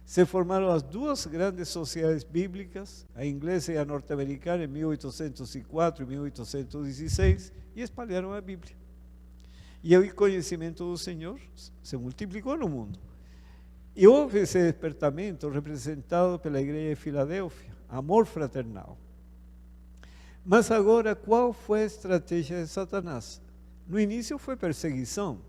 Se formaram as duas grandes sociedades bíblicas, a inglesa e a norte-americana, em 1804 e 1816, e espalharam a Bíblia. E o conhecimento do Senhor se multiplicou no mundo. E houve esse despertamento representado pela igreja de Filadélfia, amor fraternal. Mas agora, qual foi a estratégia de Satanás? No início foi perseguição,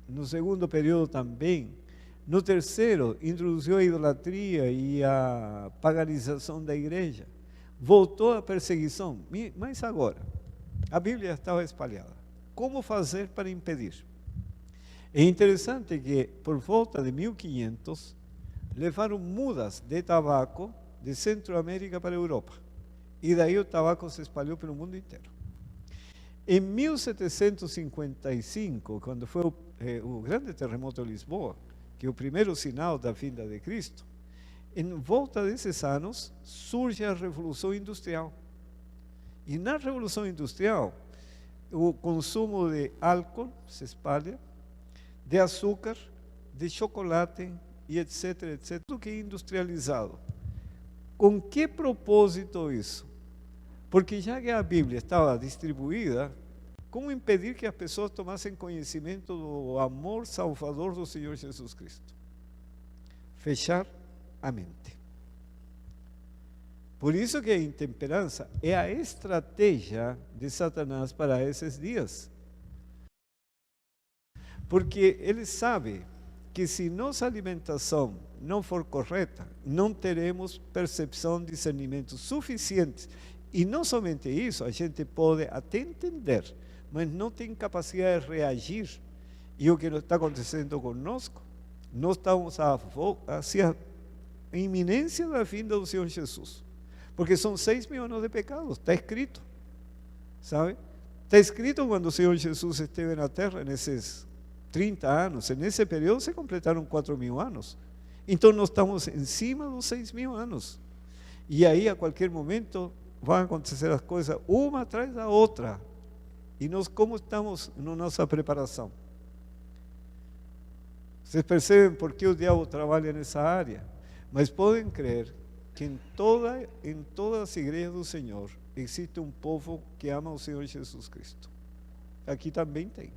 no segundo período também. No terceiro, introduziu a idolatria e a paganização da igreja. Voltou a perseguição. Mas agora, a Bíblia estava espalhada. Como fazer para impedir? É interessante que, por volta de 1500, levaram mudas de tabaco de Centroamérica para a Europa. E daí o tabaco se espalhou pelo mundo inteiro. Em 1755, quando foi o grande terremoto de Lisboa, que é o primeiro sinal da vinda de Cristo, em volta desses anos, surge a Revolução Industrial. E na Revolução Industrial, o consumo de álcool se espalha, de açúcar, de chocolate e etc, etc, tudo que é industrializado. Com que propósito isso? Porque já que a Bíblia estava distribuída, como impedir que as pessoas tomassem conhecimento do amor salvador do Senhor Jesus Cristo? Fechar a mente. Por isso que a intemperança é a estratégia de Satanás para esses dias. Porque ele sabe que se nossa alimentação não for correta, não teremos percepção, discernimento suficientes. E não somente isso, a gente pode até entender, mas não tem capacidade de reagir. E o que está acontecendo conosco, nós estamos hacia a iminência da vinda do Senhor Jesus. Porque são 6 mil anos de pecados, está escrito. Sabe? Está escrito quando o Senhor Jesus esteve na terra, nesses 30 anos, nesse período se completaram 4 mil anos. Então nós estamos em cima dos 6 mil anos. E aí a qualquer momento vão acontecer as coisas uma atrás da outra. E nós como estamos na nossa preparação? Vocês percebem por que o diabo trabalha nessa área? Mas podem crer que em todas as igrejas do Senhor existe um povo que ama o Senhor Jesus Cristo. Aqui também tem.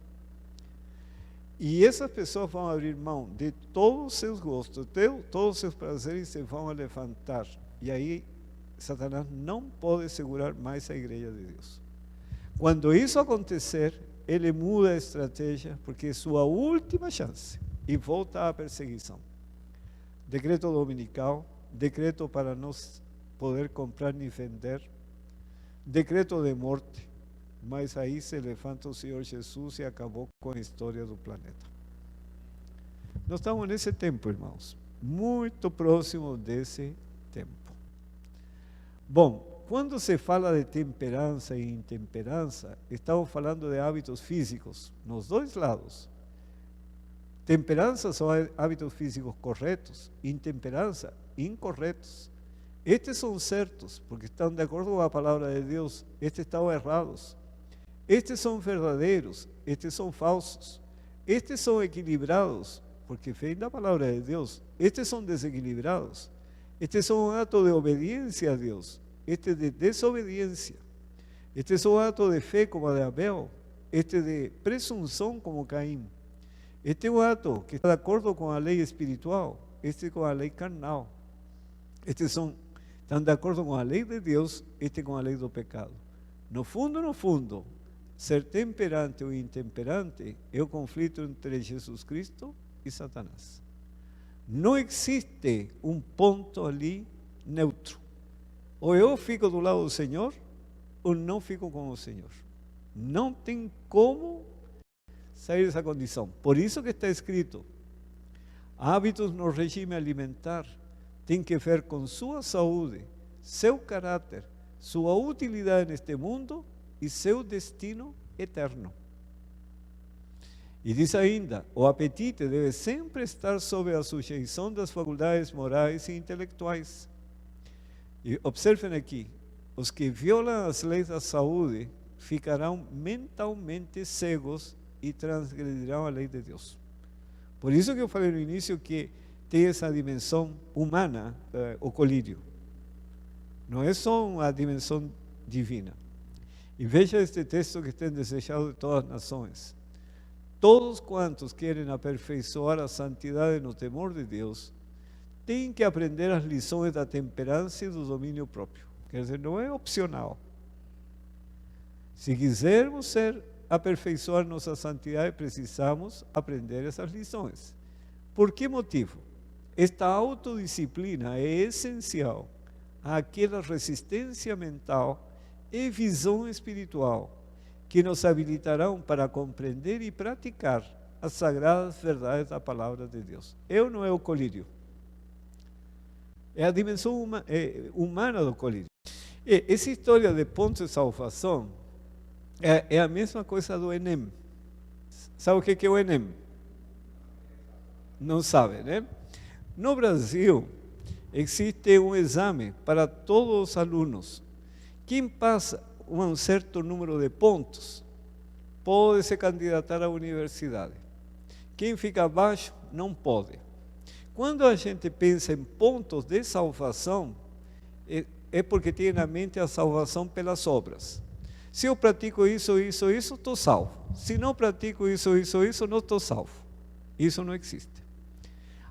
E essas pessoas vão abrir mão de todos os seus gostos, de todos os seus prazeres, e se vão levantar. E aí Satanás não pode segurar mais a igreja de Deus. Quando isso acontecer, ele muda a estratégia, porque é sua última chance, e volta à perseguição. Decreto dominical, decreto para não poder comprar nem vender, decreto de morte, mas aí se levanta o Senhor Jesus e acabou com a história do planeta. Nós estamos nesse tempo, irmãos, muito próximo desse tempo. Bom, quando se fala de temperança e intemperança, estamos falando de hábitos físicos, nos dois lados. Temperança são hábitos físicos corretos, intemperança, incorretos. Estes são certos, porque estão de acordo com a palavra de Deus, estes estão errados. Estes são verdadeiros, estes são falsos. Estes são equilibrados, porque vem da palavra de Deus. Estes são desequilibrados. Estes são um ato de obediência a Deus. Este de desobediência. Este é um ato de fé como a de Abel. Este de presunção como Caim. Este é um ato que está de acordo com a lei espiritual. Este com a lei carnal. Estes estão de acordo com a lei de Deus. Este com a lei do pecado. No fundo, ser temperante ou intemperante é o conflito entre Jesus Cristo e Satanás. Não existe um ponto ali neutro. Ou eu fico do lado do Senhor, ou não fico com o Senhor. Não tem como sair dessa condição. Por isso que está escrito, hábitos no regime alimentar tem que ver com sua saúde, seu caráter, sua utilidade neste mundo e seu destino eterno. E diz ainda, o apetite deve sempre estar sob a sujeição das faculdades morais e intelectuais. E observem aqui, os que violam as leis da saúde ficarão mentalmente cegos e transgredirão a lei de Deus. Por isso que eu falei no início que tem essa dimensão humana, o colírio. Não é só uma dimensão divina. E veja este texto que tem desejado de todas as nações. Todos quantos querem aperfeiçoar a santidade no temor de Deus, têm que aprender as lições da temperança e do domínio próprio. Quer dizer, não é opcional. Se quisermos aperfeiçoar nossa santidade, precisamos aprender essas lições. Por que motivo? Esta autodisciplina é essencial àquela resistência mental e visão espiritual que nos habilitarão para compreender e praticar as sagradas verdades da palavra de Deus. Eu não é o colírio. É a dimensão humana do colírio. Essa história de pontos de salvação é a mesma coisa do Enem. Sabe o que é o Enem? Não sabe, né? No Brasil, existe um exame para todos os alunos. Quem passa um certo número de pontos pode se candidatar à universidade. Quem fica abaixo não pode. Quando a gente pensa em pontos de salvação, é porque tem na mente a salvação pelas obras. Se eu pratico isso, estou salvo. Se não pratico isso, não estou salvo. Isso não existe.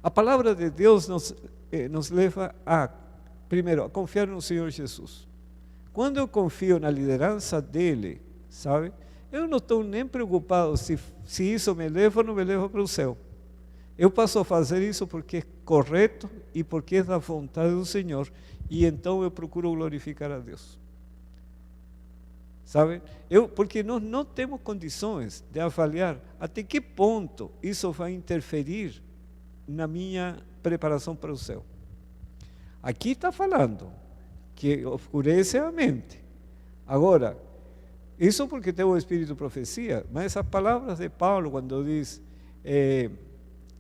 A palavra de Deus nos leva primeiro, a confiar no Senhor Jesus. Quando eu confio na liderança dele, sabe? Eu não estou nem preocupado se isso me leva ou não me leva para o céu. Eu passo a fazer isso porque é correto e porque é da vontade do Senhor. E então eu procuro glorificar a Deus. Sabe? Porque nós não temos condições de avaliar até que ponto isso vai interferir na minha preparação para o céu. Aqui está falando que oscurece a mente. Agora, isso porque tem o espírito de profecia, mas as palavras de Paulo, quando diz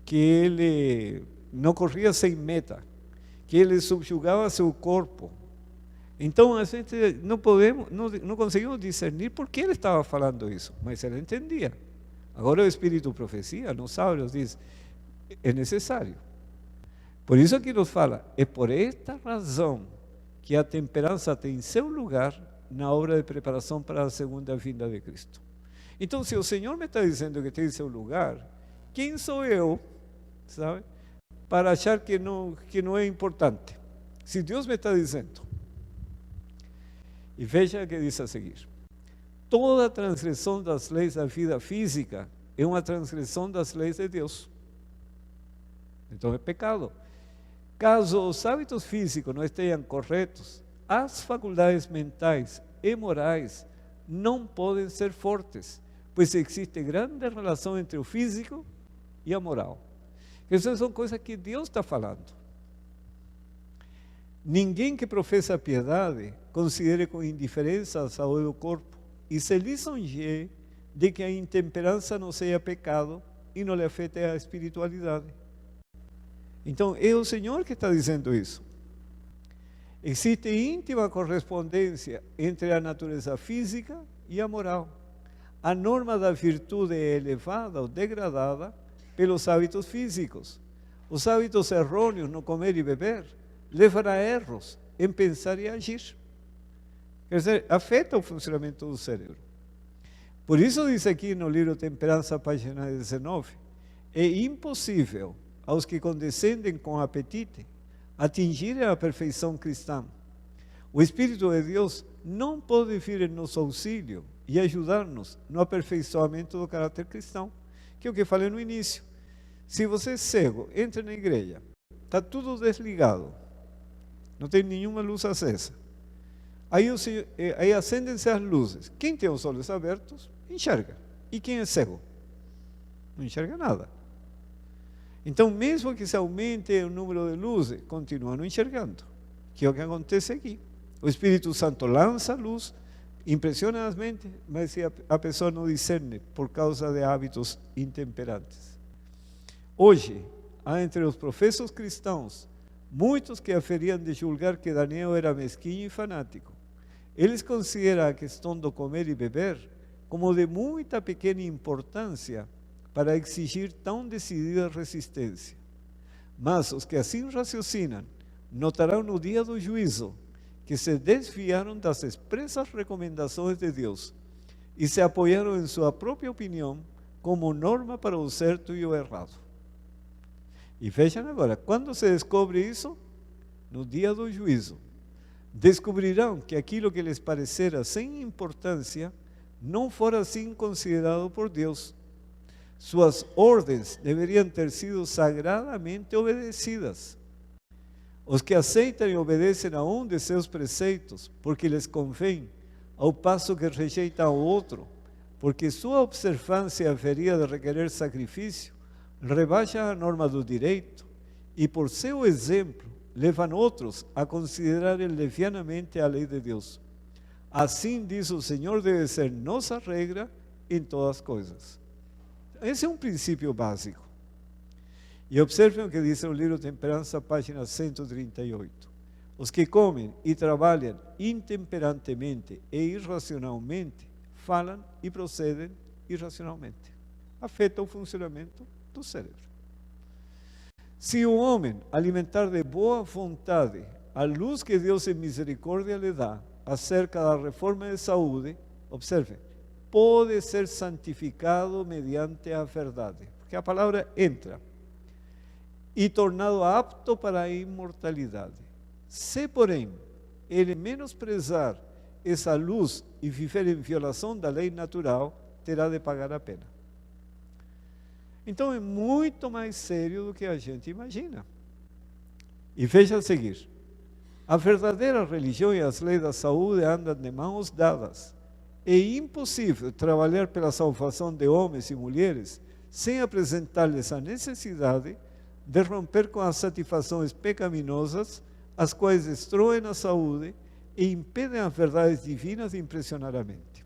que ele não corria sem meta, que ele subjugava seu corpo. Então a gente não conseguimos discernir por que ele estava falando isso, mas ele entendia. Agora o espírito de profecia, nos sábios, diz, é necessário. Por isso que nos fala, é por esta razão que a temperança tem seu lugar na obra de preparação para a segunda vinda de Cristo. Então, se o Senhor me está dizendo que tem seu lugar, quem sou eu, sabe, para achar que não é importante? Se Deus me está dizendo. E veja o que diz a seguir. Toda transgressão das leis da vida física é uma transgressão das leis de Deus. Então é pecado. Caso os hábitos físicos não estejam corretos, as faculdades mentais e morais não podem ser fortes, pois existe grande relação entre o físico e a moral. Essas são coisas que Deus está falando. Ninguém que professa a piedade considere com indiferença a saúde do corpo e se lisonjeie de que a intemperança não seja pecado e não lhe afete a espiritualidade. Então, é o Senhor que está dizendo isso. Existe íntima correspondência entre a natureza física e a moral. A norma da virtude é elevada ou degradada pelos hábitos físicos. Os hábitos errôneos no comer e beber levam a erros em pensar e agir. Quer dizer, afeta o funcionamento do cérebro. Por isso diz aqui no livro Temperança, página 19, é impossível aos que condescendem com apetite atingirem a perfeição cristã. O Espírito de Deus não pode vir em nosso auxílio e ajudar-nos no aperfeiçoamento do caráter cristão, que é o que falei no início. Se você é cego, entra na igreja, está tudo desligado, não tem nenhuma luz acesa. Aí acendem-se as luzes. Quem tem os olhos abertos, enxerga. E quem é cego? Não enxerga nada. Então, mesmo que se aumente o número de luzes, continua não enxergando, que é o que acontece aqui. O Espírito Santo lança a luz, impressiona as mentes, mas a pessoa não discerne por causa de hábitos intemperantes. Hoje, há entre os professos cristãos muitos que aferiam de julgar que Daniel era mesquinho e fanático. Eles consideram a questão do comer e beber como de muita pequena importância para exigir tão decidida resistência. Mas os que assim raciocinam notarão no dia do juízo que se desviaram das expressas recomendações de Deus e se apoiaram em sua própria opinião como norma para o certo e o errado. E vejam agora, quando se descobre isso? No dia do juízo. Descobrirão que aquilo que lhes parecera sem importância não fora assim considerado por Deus. Suas ordens deveriam ter sido sagradamente obedecidas. Os que aceitam e obedecem a um de seus preceitos, porque lhes convém, ao passo que rejeitam o outro, porque sua observância haveria de requerer sacrifício, rebaixam a norma do direito e, por seu exemplo, levam outros a considerarem levianamente a lei de Deus. Assim, diz o Senhor, deve ser nossa regra em todas as coisas. Esse é um princípio básico. E observem o que diz o livro Temperança, página 138. Os que comem e trabalham intemperantemente e irracionalmente falam e procedem irracionalmente. Afeta o funcionamento do cérebro. Se o homem alimentar de boa vontade a luz que Deus em misericórdia lhe dá acerca da reforma de saúde, observe, pode ser santificado mediante a verdade, porque a palavra entra, e tornado apto para a imortalidade. Se, porém, ele menosprezar essa luz e viver em violação da lei natural, terá de pagar a pena. Então é muito mais sério do que a gente imagina. E veja a seguir. A verdadeira religião e as leis da saúde andam de mãos dadas. É impossível trabalhar pela salvação de homens e mulheres sem apresentar-lhes a necessidade de romper com as satisfações pecaminosas, as quais destroem a saúde e impedem as verdades divinas de impressionar a mente.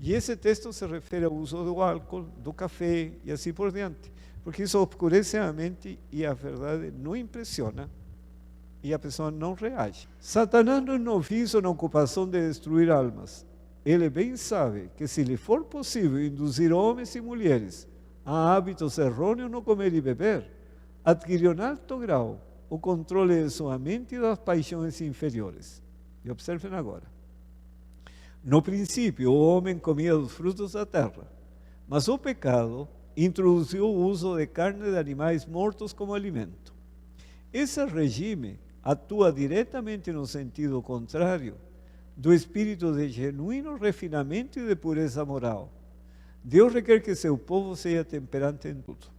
E esse texto se refere ao uso do álcool, do café e assim por diante, porque isso obscurece a mente e a verdade não impressiona e a pessoa não reage. Satanás não é noviço na ocupação de destruir almas. Ele bem sabe que se lhe for possível induzir homens e mulheres a hábitos errôneos no comer e beber, adquiriu em alto grau o controle de sua mente e das paixões inferiores. E observem agora. No princípio, o homem comia dos frutos da terra, mas o pecado introduziu o uso de carne de animais mortos como alimento. Esse regime atua diretamente no sentido contrário do espírito de genuíno refinamento e de pureza moral. Deus requer que seu povo seja temperante em tudo.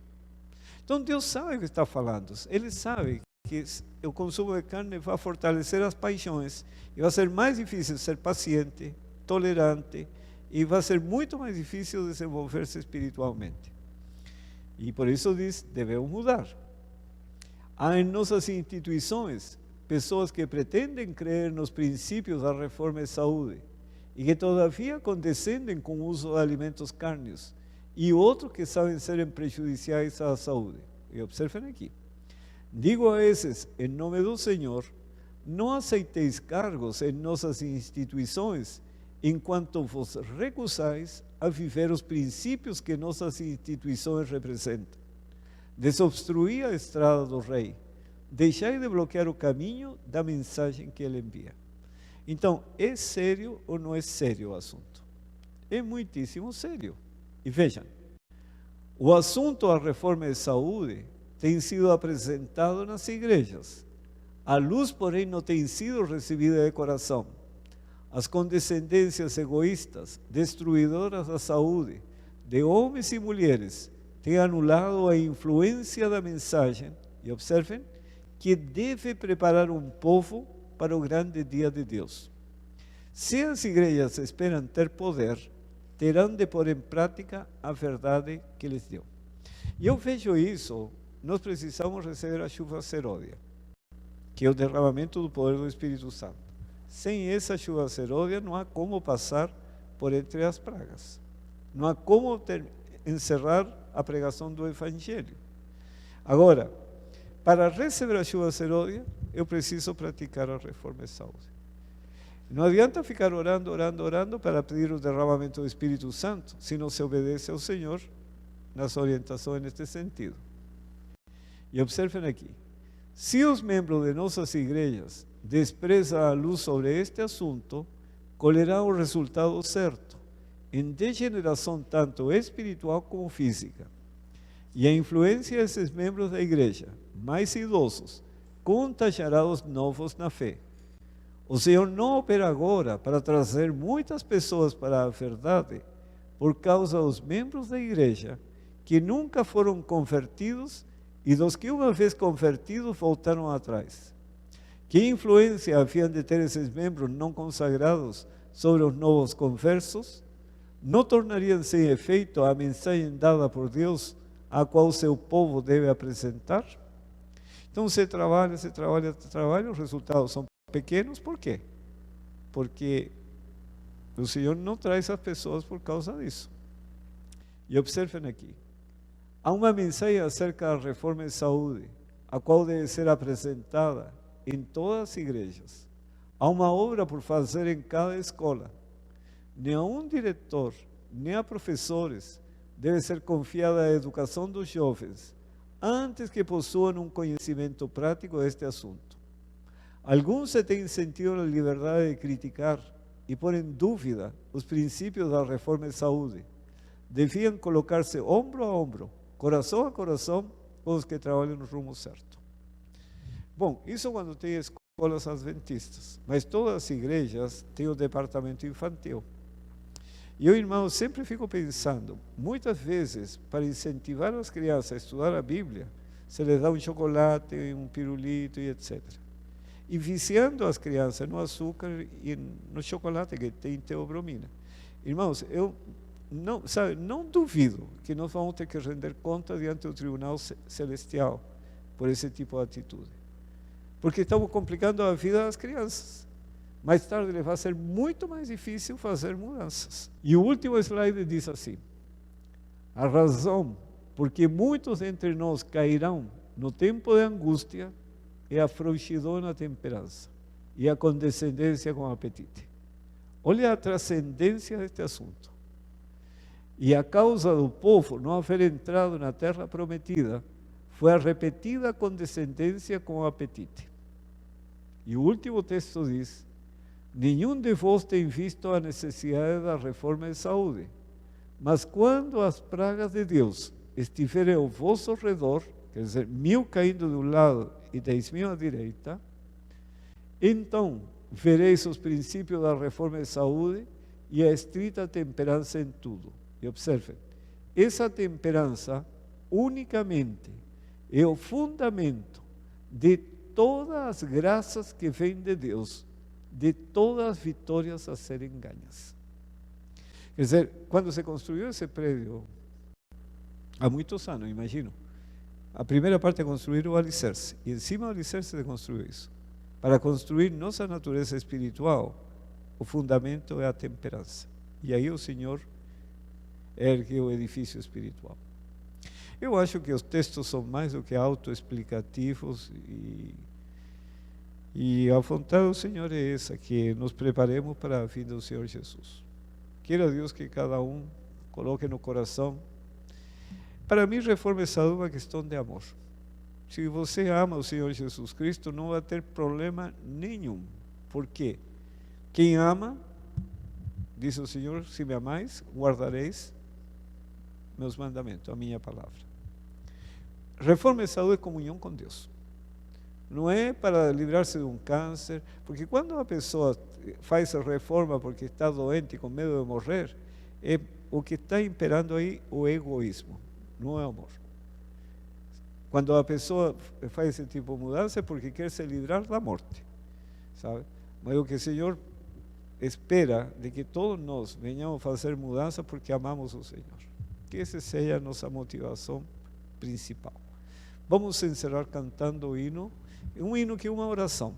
Então Deus sabe o que está falando. Ele sabe que o consumo de carne vai fortalecer as paixões e vai ser mais difícil ser paciente, tolerante, e vai ser muito mais difícil desenvolver-se espiritualmente. E por isso diz, devemos mudar. Há em nossas instituições pessoas que pretendem crer nos princípios da reforma de saúde e que todavia condescendem com o uso de alimentos cárneos, e outros que sabem serem prejudiciais à saúde. E observem aqui. Digo a esses, em nome do Senhor, não aceiteis cargos em nossas instituições enquanto vos recusais a viver os princípios que nossas instituições representam. Desobstruí a estrada do rei. Deixai de bloquear o caminho da mensagem que ele envia. Então, é sério ou não é sério o assunto? É muitíssimo sério. E vejam, o assunto da reforma de saúde tem sido apresentado nas igrejas. A luz, porém, não tem sido recebida de coração. As condescendências egoístas, destruidoras da saúde, de homens e mulheres, têm anulado a influência da mensagem, e observem, que deve preparar um povo para o grande dia de Deus. Se as igrejas esperam ter poder, terão de pôr em prática a verdade que lhes deu. E eu vejo isso, nós precisamos receber a chuva seródia, que é o derramamento do poder do Espírito Santo. Sem essa chuva seródia não há como passar por entre as pragas. Não há como encerrar a pregação do Evangelho. Agora, para receber a chuva seródia, eu preciso praticar a reforma de saúde. Não adianta ficar orando para pedir o derramamento do Espírito Santo, se não se obedece ao Senhor nas orientações neste sentido. E observem aqui, se os membros de nossas igrejas desprezam a luz sobre este assunto, colherão o resultado certo, em degeneração tanto espiritual como física. E a influência desses membros da igreja, mais idosos, contagiará os novos na fé. O Senhor não opera agora para trazer muitas pessoas para a verdade por causa dos membros da igreja que nunca foram convertidos e dos que uma vez convertidos voltaram atrás. Que influência haviam de ter esses membros não consagrados sobre os novos conversos? Não tornariam sem efeito a mensagem dada por Deus a qual seu povo deve apresentar? Então você trabalha, os resultados são pequenos. Por quê? Porque o Senhor não traz as pessoas por causa disso. E observem aqui, Há uma mensagem acerca da reforma de saúde, a qual deve ser apresentada em todas as igrejas. Há uma obra por fazer em cada escola. Nem a um diretor, nem a professores deve ser confiada a educação dos jovens, antes que possuam um conhecimento prático deste assunto. Alguns se têm sentido na liberdade de criticar e pôr em dúvida os princípios da reforma de saúde. Deviam colocar-se ombro a ombro, coração a coração, com os que trabalham no rumo certo. Bom, isso quando tem escolas adventistas, mas todas as igrejas têm o departamento infantil. E eu, irmão, sempre fico pensando, muitas vezes, para incentivar as crianças a estudar a Bíblia, se les dá um chocolate, um pirulito e etc. E viciando as crianças no açúcar e no chocolate que tem teobromina. Irmãos, eu não duvido que nós vamos ter que render conta diante do tribunal celestial por esse tipo de atitude. Porque estamos complicando a vida das crianças. Mais tarde lhe vai ser muito mais difícil fazer mudanças. E o último slide diz assim: a razão por que muitos entre nós cairão no tempo de angústia é a frouxidão na temperança e a condescendência com o apetite. Olha a transcendência deste assunto. E a causa do povo não haver entrado na terra prometida foi a repetida condescendência com o apetite. E o último texto diz: nenhum de vós tem visto a necessidade da reforma de saúde, mas quando as pragas de Deus estiverem ao vosso redor, quer dizer, 1000 caindo de um lado e 10.000 à direita, então vereis os princípios da reforma de saúde e a estrita temperança em tudo. E observem, essa temperança unicamente é o fundamento de todas as graças que vêm de Deus, de todas as vitórias a serem ganhas. Quer dizer, quando se construiu esse prédio, há muitos anos, imagino, a primeira parte é construir o alicerce, e em cima do alicerce se construiu isso. Para construir nossa natureza espiritual, o fundamento é a temperança. E aí o Senhor ergue o edifício espiritual. Eu acho que os textos são mais do que autoexplicativos e a vontade do Senhor é essa, que nos preparemos para a vinda do Senhor Jesus. Queira Deus que cada um coloque no coração. Para mim, reforma de saúde é uma questão de amor. Se você ama o Senhor Jesus Cristo, não vai ter problema nenhum. Por quê? Quem ama, diz o Senhor, se me amais, guardareis meus mandamentos, a minha palavra. Reforma de saúde é comunhão com Deus. Não é para livrar-se de um câncer, porque quando uma pessoa faz a reforma porque está doente, com medo de morrer, é o que está imperando aí o egoísmo, não é amor. Quando a pessoa faz esse tipo de mudança é porque quer se livrar da morte, sabe? Mas o que o Senhor espera de que todos nós venhamos fazer mudança porque amamos o Senhor. Que essa seja a nossa motivação principal. Vamos encerrar cantando o hino, um hino que é uma oração.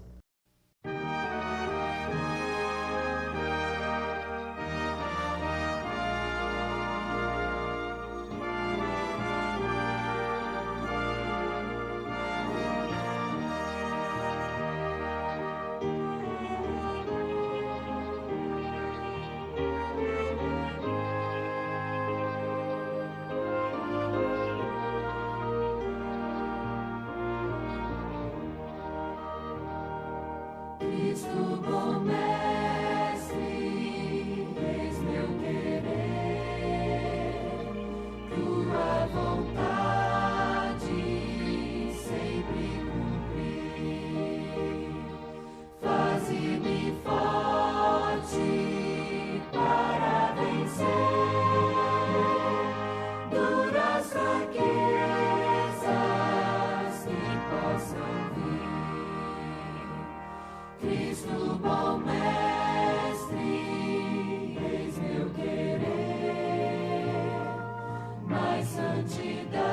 Cristo bom mestre, eis meu querer, tua vontade sempre cumprir. Faze-me forte para vencer duras fraquezas que possam vir. Cristo bom mestre, eis meu querer, mais santidade